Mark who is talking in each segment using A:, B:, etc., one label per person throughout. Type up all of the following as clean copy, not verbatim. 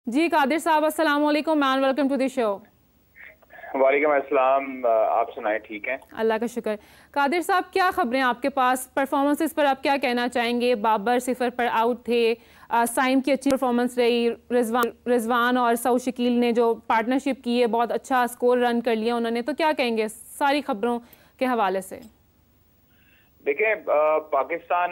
A: जी कादिर साहब, अस्सलाम वालेकुम and welcome to the show.
B: वालेकुम अस्सलाम। आप सुनाएं, ठीक हैं?
A: अल्लाह का शुक्र। कादिर साहब, क्या खबरें आपके पास? परफॉर्मेंसेस पर आप क्या कहना चाहेंगे? बाबर 0 पर आउट थे, साइम की अच्छी परफॉर्मेंस रही, रिजवान और सऊद शकील ने जो पार्टनरशिप की है बहुत अच्छा स्कोर रन कर लिया उन्होंने, तो क्या कहेंगे सारी खबरों के हवाले से?
B: देखें, पाकिस्तान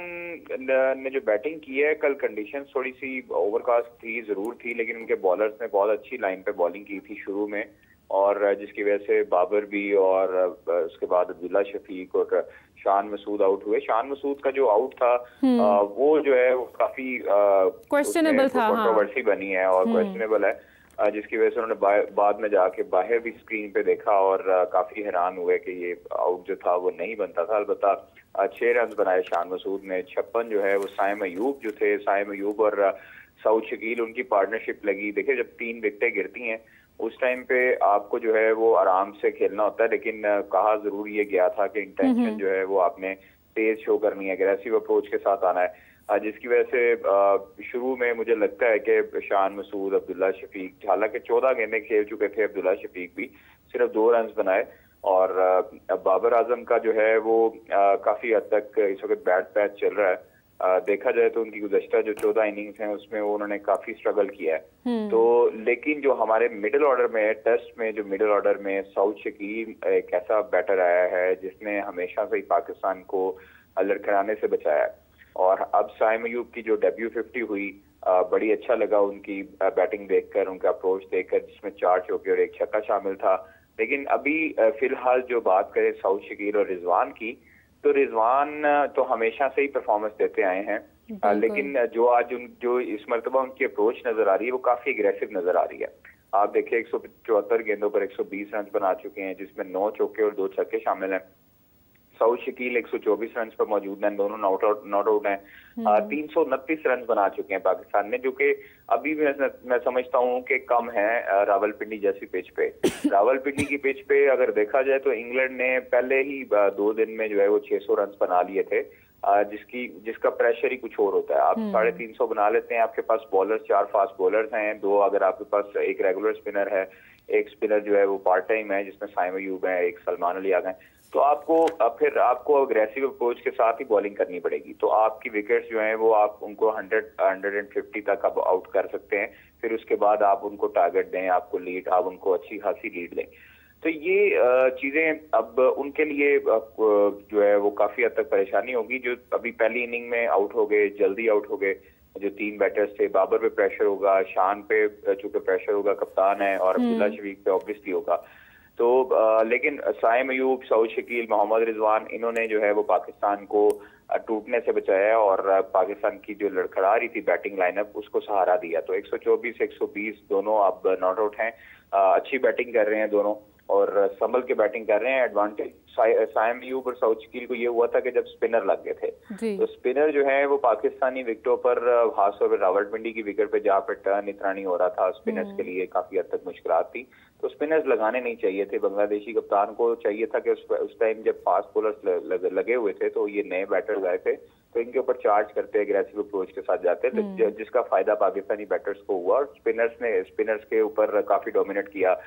B: ने जो बैटिंग की है कल, कंडीशन थोड़ी सी ओवरकास्ट थी, जरूर थी, लेकिन उनके बॉलर्स ने बहुत अच्छी लाइन पे बॉलिंग की थी शुरू में, और जिसकी वजह से बाबर भी और उसके बाद अब्दुल्ला शफीक और शान मसूद आउट हुए। शान मसूद का जो आउट था वो जो है वो काफी
A: क्वेश्चनेबल था,
B: कंट्रोवर्सी बनी है और क्वेश्चनेबल है, जिसकी वजह से उन्होंने बाद में जाके बाहर भी स्क्रीन पे देखा और काफी हैरान हुए कि ये आउट जो था वो नहीं बनता था। अलबत्ता 6 रन बनाए शान मसूद ने। 56 जो है वो साइम अयूब जो थे, साइम अयूब और सऊद शकील, उनकी पार्टनरशिप लगी। देखिए, जब 3 विकेटें गिरती हैं उस टाइम पे आपको जो है वो आराम से खेलना होता है, लेकिन कहा जरूर ये गया था कि इंटेंशन जो है वो आपने तेज शो करनी है, एग्रेसिव अप्रोच के साथ आना है, जिसकी वजह से शुरू में मुझे लगता है कि शान मसूद, अब्दुल्ला शफीक, हालांकि 14 गेंदें खेल चुके थे अब्दुल्ला शफीक भी, सिर्फ 2 रन बनाए। और बाबर आजम का जो है वो काफी हद तक इस वक्त बैड पैच चल रहा है। देखा जाए तो उनकी गुज़श्ता जो 14 इनिंग्स हैं उसमें वो उन्होंने काफी स्ट्रगल किया है। तो लेकिन जो हमारे मिडिल ऑर्डर में, टेस्ट में जो मिडिल ऑर्डर में सऊद शकील एक ऐसा बैटर आया है जिसने हमेशा से ही पाकिस्तान को लड़खड़ाने से बचाया है। और अब साइम अयूब की जो डेब्यू 50 हुई, बड़ी अच्छा लगा उनकी बैटिंग देखकर, उनका अप्रोच देखकर, जिसमें 4 चौके और 1 छक्का शामिल था। लेकिन अभी फिलहाल जो बात करें सऊद शकील और रिजवान की, तो रिजवान तो हमेशा से ही परफॉर्मेंस देते आए हैं, लेकिन जो इस मरतबा उनकी अप्रोच नजर आ रही है वो काफी एग्रेसिव नजर आ रही है। आप देखिए 174 गेंदों पर 120 रन बना चुके हैं, जिसमें 9 चौके और 2 छक्के शामिल हैं। सऊद शकील 124 रन पर मौजूद हैं, दोनों नॉट आउट हैं। 329 रन बना चुके हैं पाकिस्तान ने, जो कि अभी भी मैं समझता हूं कि कम है रावलपिंडी जैसी पिच पे। रावलपिंडी की पिच पे अगर देखा जाए तो इंग्लैंड ने पहले ही 2 दिन में जो है वो 600 रन बना लिए थे, जिसका प्रेशर ही कुछ और होता है। आप 350 बना लेते हैं, आपके पास बॉलर 4 फास्ट बॉलर्स हैं, 2 अगर आपके पास एक रेगुलर स्पिनर है, एक स्पिनर जो है वो पार्ट टाइम है जिसमें साइम अयूब है, एक सलमान अली आ गए, तो आपको अग्रेसिव अप्रोच के साथ ही बॉलिंग करनी पड़ेगी। तो आपकी विकेट्स जो हैं वो आप उनको 150 तक अब आउट कर सकते हैं, फिर उसके बाद आप उनको टारगेट दें, आपको लीड, आप उनको अच्छी खासी लीड दें। तो ये चीजें अब उनके लिए जो है वो काफी हद तक परेशानी होगी। जो अभी पहली इनिंग में आउट हो गए, जल्दी आउट हो गए, जो 3 बैटर्स थे, बाबर पे प्रेशर होगा, शान पे चूंकि प्रेशर होगा, कप्तान है, और अब्दुल्ला शफीक पे ऑब्वियसली होगा। तो लेकिन साइम अयूब, सऊद शकील, मोहम्मद रिजवान, इन्होंने जो है वो पाकिस्तान को टूटने से बचाया और पाकिस्तान की जो लड़खड़ा रही थी बैटिंग लाइनअप उसको सहारा दिया। तो 124, 120 दोनों अब नॉट आउट हैं, अच्छी बैटिंग कर रहे हैं दोनों और संभल के बैटिंग कर रहे हैं। एडवांटेज साइम अयूब और सऊद शकील को ये हुआ था कि जब स्पिनर लग गए थे, तो स्पिनर जो है वो पाकिस्तानी विकेटों पर, खासतौर पर रावलपिंडी की विकेट पे जहाँ पे टर्न इतना नहीं हो रहा था, स्पिनर्स के लिए काफी हद तक मुश्किलात थी, तो स्पिनर्स लगाने नहीं चाहिए थे। बांग्लादेशी कप्तान को चाहिए था कि उस टाइम जब फास्ट बॉलर्स लगे हुए थे तो ये नए बैटर्स आए थे, तो इनके ऊपर चार्ज करते, एग्रेसिव अप्रोच के साथ जाते, तो जिसका फायदा पाकिस्तानी बैटर्स को हुआ और स्पिनर्स के ऊपर काफी डोमिनेट किया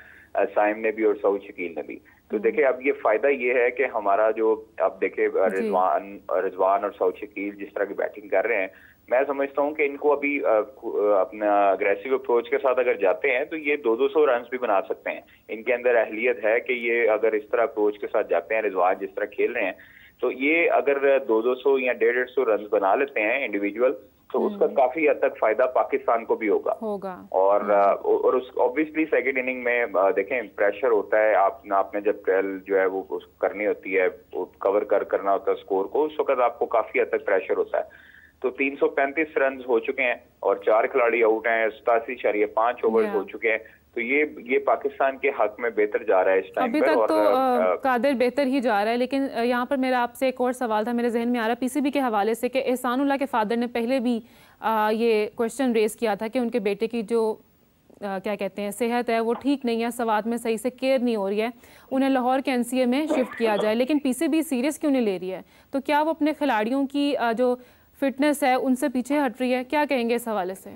B: साइम ने भी और सऊद शकील ने भी। तो देखिए, अब ये फायदा ये है कि हमारा जो अब देखे रिजवान और सऊद शकील जिस तरह की बैटिंग कर रहे हैं, मैं समझता हूं कि इनको अभी अपना अग्रेसिव अप्रोच के साथ अगर जाते हैं तो ये 200 रन भी बना सकते हैं। इनके अंदर अहलियत है कि ये अगर इस तरह अप्रोच के साथ जाते हैं, रिजवान जिस तरह खेल रहे हैं, तो ये अगर 200 या 150 रन बना लेते हैं इंडिविजुअल, तो उसका काफी हद तक फायदा पाकिस्तान को भी होगा। और उस ऑब्वियसली सेकंड इनिंग में देखें प्रेशर होता है, आपने जब जो है वो करनी होती है, कवर करना होता है स्कोर को, उस वक्त आपको काफी हद तक प्रेशर होता है। तो 335 रन हो चुके हैं और 4 खिलाड़ी आउट हैं, 87.5 ओवर हो चुके हैं, तो ये पाकिस्तान के हक में बेहतर जा रहा है इस टाइम पर।
A: अभी तक तो कादिर बेहतर ही जा रहा है, लेकिन यहाँ पर मेरा आपसे एक और सवाल था, मेरे जहन में आ रहा पीसीबी के हवाले से कि एहसानुल्लाह के फादर ने पहले भी ये क्वेश्चन रेज किया था कि उनके बेटे की जो क्या कहते हैं सेहत है वो ठीक नहीं है, सवात में सही से केयर नहीं हो रही है, उन्हें लाहौर के एनसीए में शिफ्ट किया जाए, लेकिन पीसीबी सीरियस क्यों नहीं ले रही है? तो क्या वो अपने खिलाड़ियों की जो फिटनेस है उनसे पीछे हट रही है? क्या कहेंगे इस हवाले से?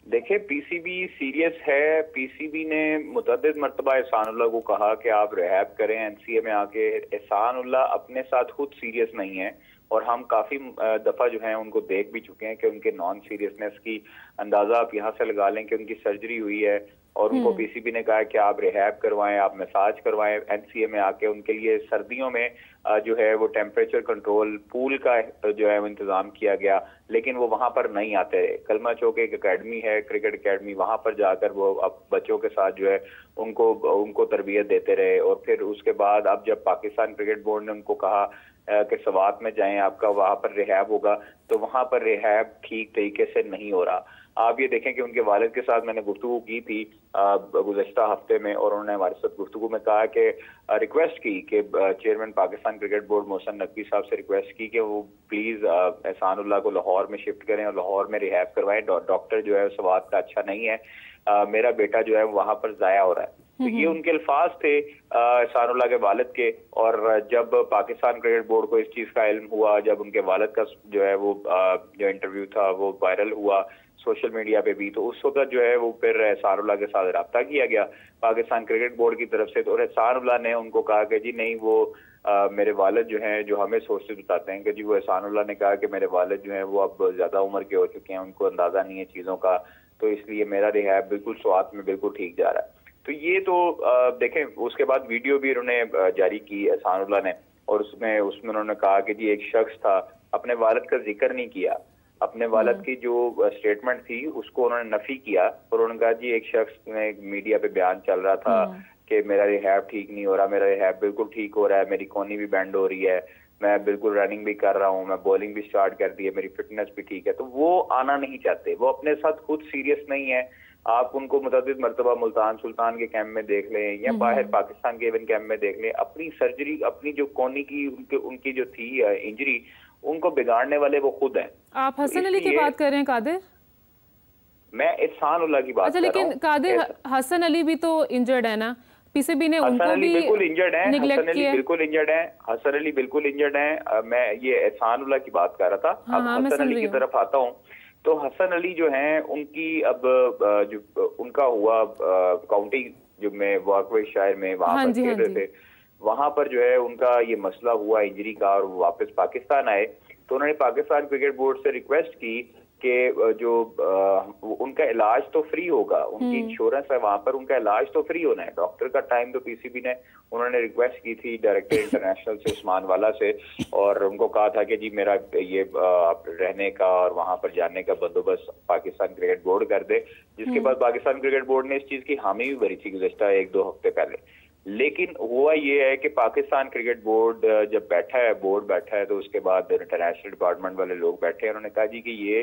B: देखिए पीसीबी सीरियस है। पीसीबी ने मुतअद्दिद मर्तबा एहसानुल्लाह को कहा कि आप रिहैब करें एनसीए में आके। एहसानुल्लाह अपने साथ खुद सीरियस नहीं है और हम काफी दफा जो है उनको देख भी चुके हैं कि उनके नॉन सीरियसनेस की अंदाजा आप यहाँ से लगा लें कि उनकी सर्जरी हुई है और उनको पीसीबी ने कहा कि आप रिहैब करवाएं, आप मसाज करवाएं एनसीए में आके। उनके लिए सर्दियों में जो है वो टेम्परेचर कंट्रोल पूल का जो है वो इंतजाम किया गया, लेकिन वो वहां पर नहीं आते रहे। कलमा चौक एक अकेडमी है, क्रिकेट अकेडमी, वहां पर जाकर वो अब बच्चों के साथ जो है उनको तरबियत देते रहे। और फिर उसके बाद अब जब पाकिस्तान क्रिकेट बोर्ड ने उनको कहा कि सवात में जाएं, आपका वहां पर रिहैब होगा, तो वहां पर रिहैब ठीक तरीके से नहीं हो रहा। आप ये देखें कि उनके वालिद के साथ मैंने गुफ्तगू की थी गुज़श्ता हफ्ते में और उन्होंने हमारे साथ गुफ्तगू में कहा कि रिक्वेस्ट की कि chairman Pakistan cricket board Mohsin Naqvi साहब से रिक्वेस्ट की कि वो प्लीज एहसानुल्लाह को लाहौर में शिफ्ट करें और लाहौर में रिहैब करवाएं। डॉक्टर जो है सवात का अच्छा नहीं है, मेरा बेटा जो है वहां पर जाया हो रहा है। तो ये उनके अल्फाज थे एहसानुल्लाह के वालिद के। और जब पाकिस्तान क्रिकेट बोर्ड को इस चीज का इल्म हुआ, जब उनके वालिद का जो है वो जो इंटरव्यू था वो वायरल हुआ सोशल मीडिया पे भी, तो उस वक्त जो है वो फिर एहसानुल्लाह के साथ रब्ता किया गया पाकिस्तान क्रिकेट बोर्ड की तरफ से। तो एहसानुल्लाह ने उनको कहा कि जी नहीं, वो मेरे वालिद जो हैं, जो हमें सोचते बताते हैं कि जी वो एहसानुल्लाह ने कहा कि मेरे वालिद जो हैं वो अब ज्यादा उम्र के हो चुके हैं, उनको अंदाजा नहीं है चीजों का, तो इसलिए मेरा रिहैब बिल्कुल स्वात में बिल्कुल ठीक जा रहा है। तो ये तो देखें, उसके बाद वीडियो भी उन्होंने जारी की एहसानुल्लाह ने, और उसमें उन्होंने कहा कि जी एक शख्स था, अपने वालिद का जिक्र नहीं किया, अपने वालिद की जो स्टेटमेंट थी उसको उन्होंने नफी किया और उन्होंने कहा जी एक शख्स में मीडिया पे बयान चल रहा था कि मेरा रिहैब ठीक नहीं हो रहा, मेरा रिहैब बिल्कुल ठीक हो रहा है, मेरी कोनी भी बैंड हो रही है, मैं बिल्कुल रनिंग भी कर रहा हूँ, मैं बॉलिंग भी स्टार्ट कर दी है, मेरी फिटनेस भी ठीक है। तो वो आना नहीं चाहते, वो अपने साथ खुद सीरियस नहीं है। आप उनको मुतअद्दिद मर्तबा मुल्तान सुल्तान के कैंप में देख लें या बाहर पाकिस्तान के इवन कैंप में देख लें, अपनी सर्जरी, अपनी जो कोनी की उनकी जो थी इंजरी, उनको बिगाड़ने वाले वो खुद हैं।
A: आप हसन अली की बात कर रहे हैं कादिर?
B: मैं एहसानुल्लाह की बात
A: अच्छा, लेकिन कादिर हसन अली भी तो इंजर्ड है ना? पीसीबी ने उनको भी
B: बिल्कुल इंजर्ड है,
A: निगलेक्ट किया।
B: बिल्कुल इंजर्ड है, हसन अली बिल्कुल इंजर्ड है। मैं ये एहसानुल्लाह की बात कर रहा था। अब हसन अली की तरफ आता हूँ तो हसन अली जो हैं उनकी अब जो उनका हुआ काउंटी जो में वाकवेशायर में वहां पर खेल रहे थे, वहां पर जो है उनका ये मसला हुआ इंजरी का और वो वापस पाकिस्तान आए। तो उन्होंने पाकिस्तान क्रिकेट बोर्ड से रिक्वेस्ट की कि जो उनका इलाज तो फ्री होगा, उनकी इंश्योरेंस है वहां पर, उनका इलाज तो फ्री होना है। डॉक्टर का टाइम तो पीसीबी ने उन्होंने रिक्वेस्ट की थी डायरेक्टर इंटरनेशनल से उस्मान वाला से, और उनको कहा था कि जी मेरा ये रहने का और वहां पर जाने का बंदोबस्त पाकिस्तान क्रिकेट बोर्ड कर दे। जिसके बाद पाकिस्तान क्रिकेट बोर्ड ने इस चीज की हामी भी भरी थी गुज़श्ता 1-2 हफ्ते पहले। लेकिन हुआ ये है कि पाकिस्तान क्रिकेट बोर्ड जब बैठा है, बोर्ड बैठा है, तो उसके बाद इंटरनेशनल डिपार्टमेंट वाले लोग बैठे हैं, उन्होंने कहा जी कि ये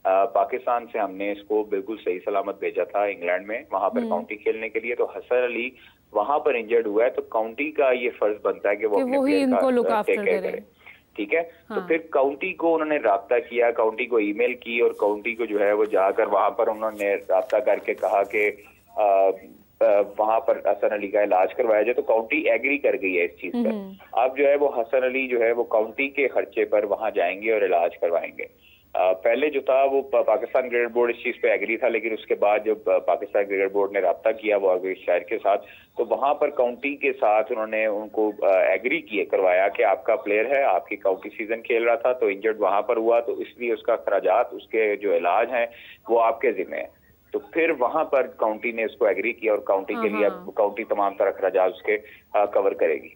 B: पाकिस्तान से हमने इसको बिल्कुल सही सलामत भेजा था इंग्लैंड में वहां पर काउंटी खेलने के लिए, तो हसन अली वहां पर इंजर्ड हुआ है, तो काउंटी का ये फर्ज बनता है कि वो अपने प्लेयर का टेक केयर करे। ठीक है। तो फिर काउंटी को उन्होंने राब्ता किया, काउंटी को ईमेल की और काउंटी को जो है वो जाकर वहां पर उन्होंने राब्ता करके कहा कि वहां पर हसन अली का इलाज करवाया जाए। तो काउंटी एग्री कर गई है इस चीज पर। अब जो है वो हसन अली जो है वो काउंटी के खर्चे पर वहां जाएंगे और इलाज करवाएंगे। पहले जो था वो पाकिस्तान क्रिकेट बोर्ड इस चीज पे एग्री था, लेकिन उसके बाद जब पाकिस्तान क्रिकेट बोर्ड ने राब्ता किया वो शायर के साथ, तो वहां पर काउंटी के साथ उन्होंने उनको एग्री किए करवाया कि आपका प्लेयर है, आपकी काउंटी सीजन खेल रहा था तो इंजर्ड वहां पर हुआ, तो इसलिए उसका खराजात, उसके जो इलाज है वो आपके जिम्मे है। तो फिर वहां पर काउंटी ने इसको एग्री किया और काउंटी के लिए अब काउंटी तमाम तरह खराजात उसके कवर करेगी।